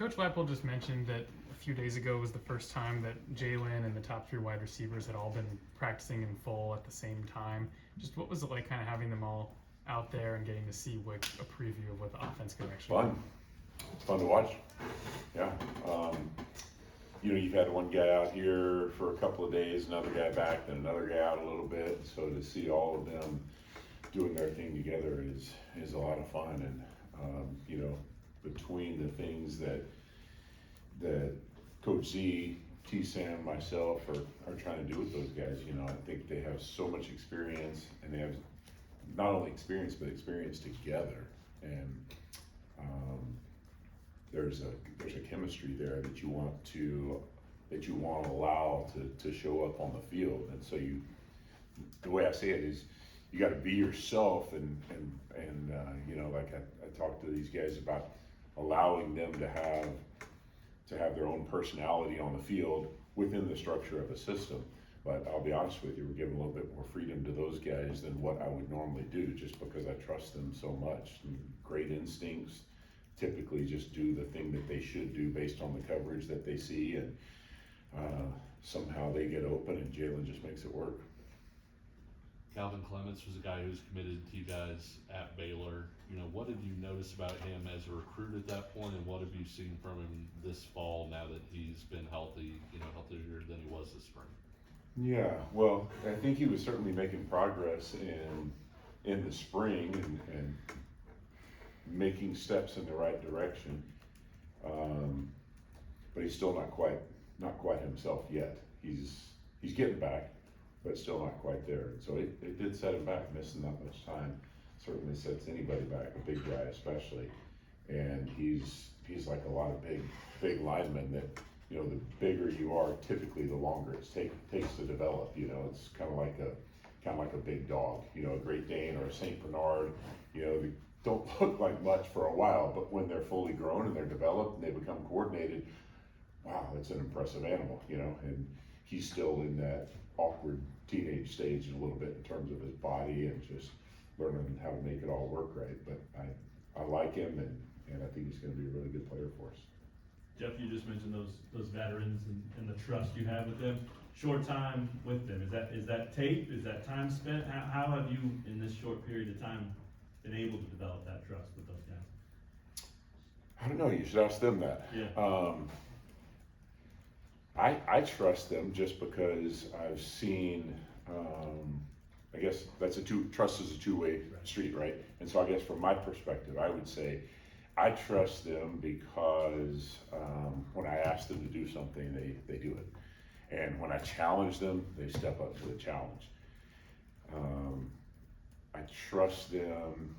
Coach Leipold just mentioned that a few days ago was the first time that Jalen and the top three wide receivers had all been practicing in full at the same time. Just what was it like kind of having them all out there and getting to see what a preview of what the offense could actually Fun. It's fun to watch. Yeah. You've had one guy out here for a couple of days, another guy back, then another guy out a little bit. So to see all of them doing their thing together is a lot of fun. And between the things that Coach Z, T-Sam, myself are trying to do with those guys, I think they have so much experience, and they have not only experience but experience together. And there's a chemistry there that you want to allow to show up on the field. And so the way I say it is, you got to be yourself, and like I talked to these guys about allowing them to have their own personality on the field within the structure of a system. But I'll be honest with you, we're giving a little bit more freedom to those guys than what I would normally do, just because I trust them so much. And great instincts, typically just do the thing that they should do based on the coverage that they see, and somehow they get open and Jalen just makes it work. Calvin Clements was a guy who was committed to you guys at Baylor. What did you notice about him as a recruit at that point, and what have you seen from him this fall now that he's been healthy, healthier than he was this spring? Yeah, well, I think he was certainly making progress in the spring and making steps in the right direction. But he's still not quite himself yet. He's getting back, but still not quite there. And so it did set him back. Missing that much time certainly sets anybody back, a big guy especially. And he's like a lot of big linemen that, the bigger you are, typically the longer it takes to develop. It's kind of like a big dog. A Great Dane or a Saint Bernard. They don't look like much for a while, but when they're fully grown and they're developed and they become coordinated, wow, it's an impressive animal. And he's still in that awkward teenage stage a little bit in terms of his body and just learning how to make it all work right. But I like him, and I think he's going to be a really good player for us. Jeff, you just mentioned those veterans and the trust you have with them. Short time with them, is that tape? Is that time spent? How have you, in this short period of time, been able to develop that trust with those guys? I don't know. You should ask them that. Yeah. I trust them just because I've seen. I guess trust is a two-way street, right? And so I guess from my perspective, I would say I trust them because when I ask them to do something, they do it. And when I challenge them, they step up to the challenge. I trust them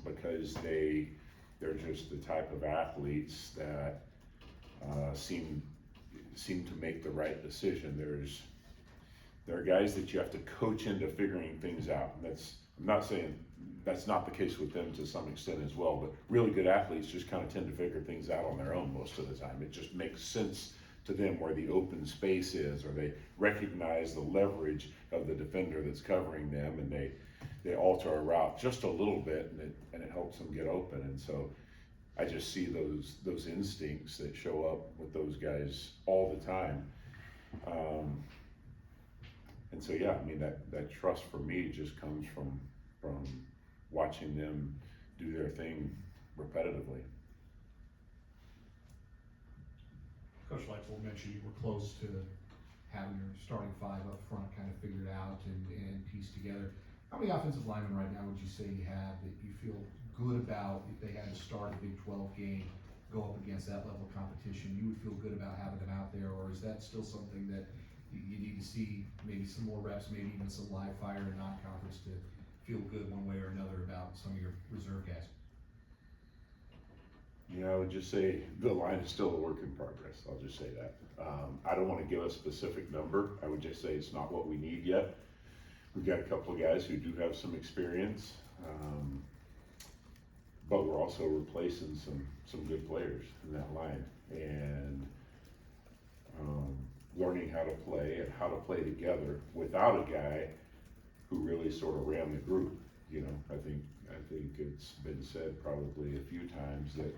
because they're just the type of athletes that seem to make the right decision. There are guys that you have to coach into figuring things out. And I'm not saying that's not the case with them to some extent as well, but really good athletes just kind of tend to figure things out on their own most of the time. It just makes sense to them where the open space is, or they recognize the leverage of the defender that's covering them, and they alter a route just a little bit, and it helps them get open. And so I just see those instincts that show up with those guys all the time. And so, yeah, I mean, that trust for me just comes from watching them do their thing repetitively. Coach Leipold mentioned you were close to having your starting five up front kind of figured out and pieced together. How many offensive linemen right now would you say you have that you feel good about if they had to start a Big 12 game, go up against that level of competition? You would feel good about having them out there, or is that still something that you need to see maybe some more reps, maybe even some live fire in non-conference to feel good one way or another about some of your reserve guys? I would just say the line is still a work in progress. I'll just say that. I don't want to give a specific number. I would just say it's not what we need yet. We've got a couple of guys who do have some experience, but we're also replacing some good players in that line, and learning how to play and how to play together without a guy who really sort of ran the group. I think it's been said probably a few times that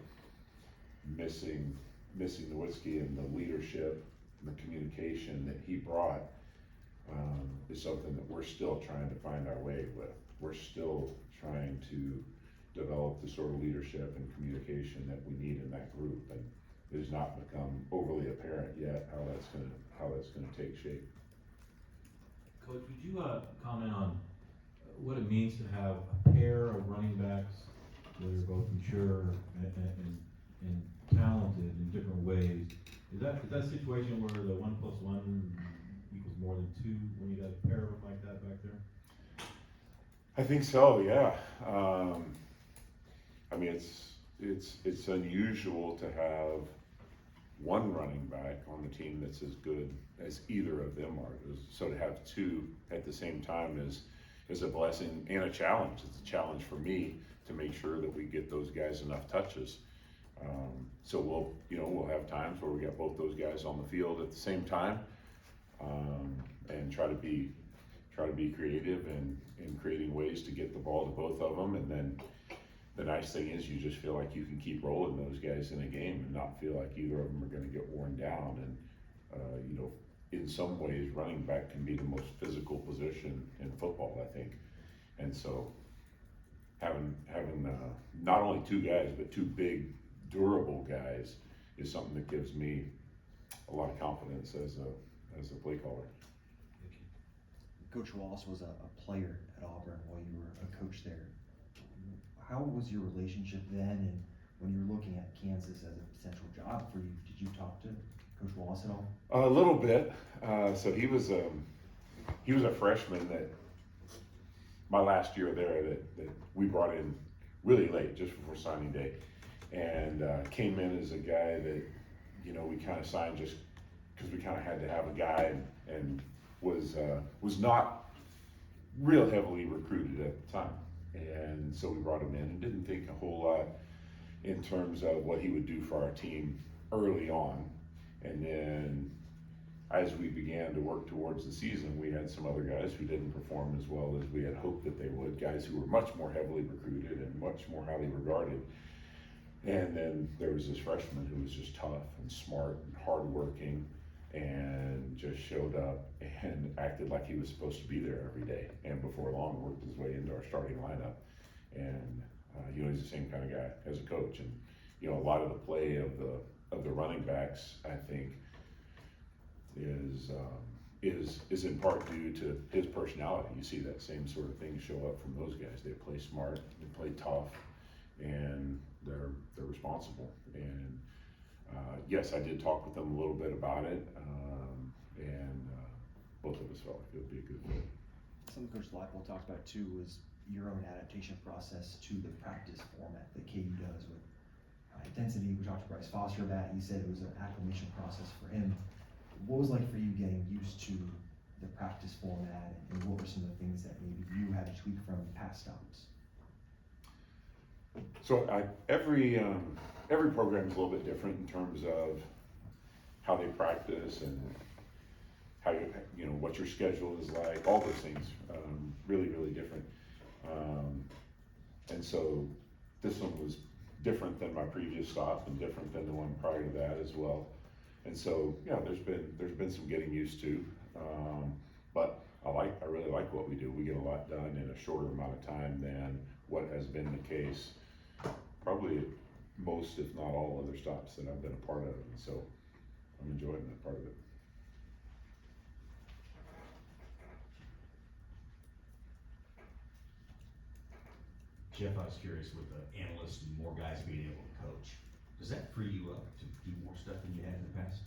missing Nowitzki and the leadership and the communication that he brought is something that we're still trying to find our way with. We're still trying to develop the sort of leadership and communication that we need in that group, and it has not become overly apparent yet how that's gonna take shape. Coach, would you comment on what it means to have a pair of running backs that are both mature and talented in different ways? Is that a situation where the 1 + 1 equals more than 2 when you got a pair of them like that back there? I think so, yeah. I mean, it's unusual to have one running back on the team that's as good as either of them are. So to have two at the same time is a blessing and a challenge. It's a challenge for me to make sure that we get those guys enough touches. So we'll have times where we got both those guys on the field at the same time, and try to be creative in creating ways to get the ball to both of them. And then the nice thing is you just feel like you can keep rolling those guys in a game and not feel like either of them are going to get worn down. And in some ways, running back can be the most physical position in football, I think. And so having not only two guys but two big, durable guys is something that gives me a lot of confidence as a play caller. Coach Wallace was a player at Auburn while you were a coach there. How was your relationship then, and when you were looking at Kansas as a potential job for you, did you talk to Coach Wallace at all? A little bit. So he was a freshman that my last year there that we brought in really late, just before signing day, and came in as a guy that we kind of signed just because we kind of had to have a guy, and was not real heavily recruited at the time. And so we brought him in and didn't think a whole lot in terms of what he would do for our team early on. And then as we began to work towards the season, we had some other guys who didn't perform as well as we had hoped that they would, guys who were much more heavily recruited and much more highly regarded. And then there was this freshman who was just tough and smart and hardworking and just showed up and acted like he was supposed to be there every day. And before long, worked his way into our starting lineup. And he's the same kind of guy as a coach. And a lot of the play of the running backs, I think, is in part due to his personality. You see that same sort of thing show up from those guys. They play smart, they play tough, and they're responsible. And yes, I did talk with them a little bit about it, and both of us felt like it would be a good fit. Something Coach Blackwell talked about too was your own adaptation process to the practice format that KU does with intensity. We talked to Bryce Foster about it. He said it was an acclimation process for him. What was it like for you getting used to the practice format, and what were some of the things that maybe you had to tweak from past stops? So every program is a little bit different in terms of how they practice and how what your schedule is like. All those things really different. And so this one was different than my previous stop and different than the one prior to that as well. And so there's been some getting used to, but I really like what we do. We get a lot done in a shorter amount of time than what has been the case probably at most, if not all, other stops that I've been a part of. And so I'm enjoying that part of it. Jeff, I was curious, with the analysts and more guys being able to coach, does that free you up to do more stuff than you had in the past?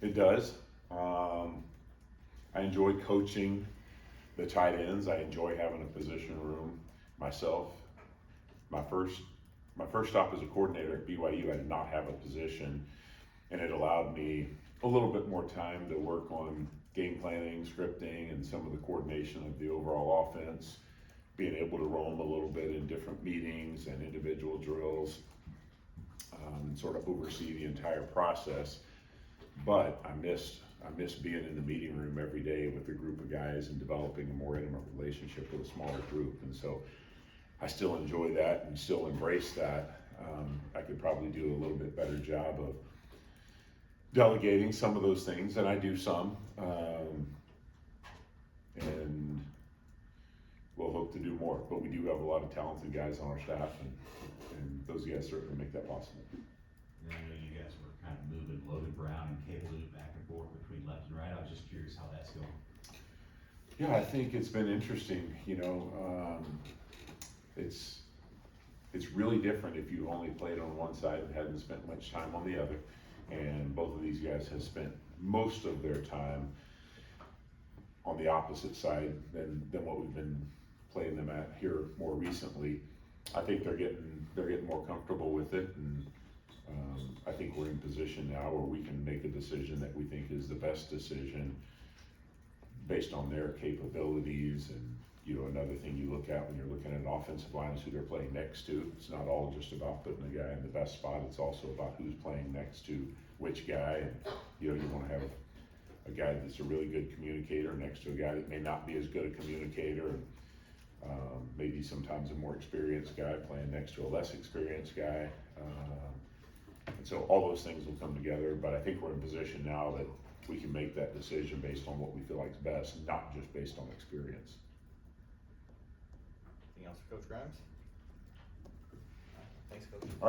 It does. I enjoy coaching the tight ends. I enjoy having a position room myself. My first stop as a coordinator at BYU, I did not have a position, and it allowed me a little bit more time to work on game planning, scripting, and some of the coordination of the overall offense, being able to roam a little bit in different meetings and individual drills, and sort of oversee the entire process. But I missed being in the meeting room every day with a group of guys and developing a more intimate relationship with a smaller group. And so I still enjoy that and still embrace that. I could probably do a little bit better job of delegating some of those things, and I do some. And we'll hope to do more, but we do have a lot of talented guys on our staff, and those guys certainly make that possible. And I know you guys were kind of moving Logan Brown and Caleb back and forth between left and right. I was just curious how that's going. Yeah, I think it's been interesting, you know, it's really different if you've only played on one side and hadn't spent much time on the other. And both of these guys have spent most of their time on the opposite side than what we've been playing them at here more recently. I think they're getting more comfortable with it, and I think we're in position now where we can make a decision that we think is the best decision based on their capabilities. And you know, another thing you look at when you're looking at offensive line is who they're playing next to. It's not all just about putting a guy in the best spot, it's also about who's playing next to which guy. And you know, you want to have a guy that's a really good communicator next to a guy that may not be as good a communicator, and maybe sometimes a more experienced guy playing next to a less experienced guy. And so all those things will come together, but I think we're in position now that we can make that decision based on what we feel like is best, not just based on experience. Anything else for Coach Grimes? Thanks, Coach. All right.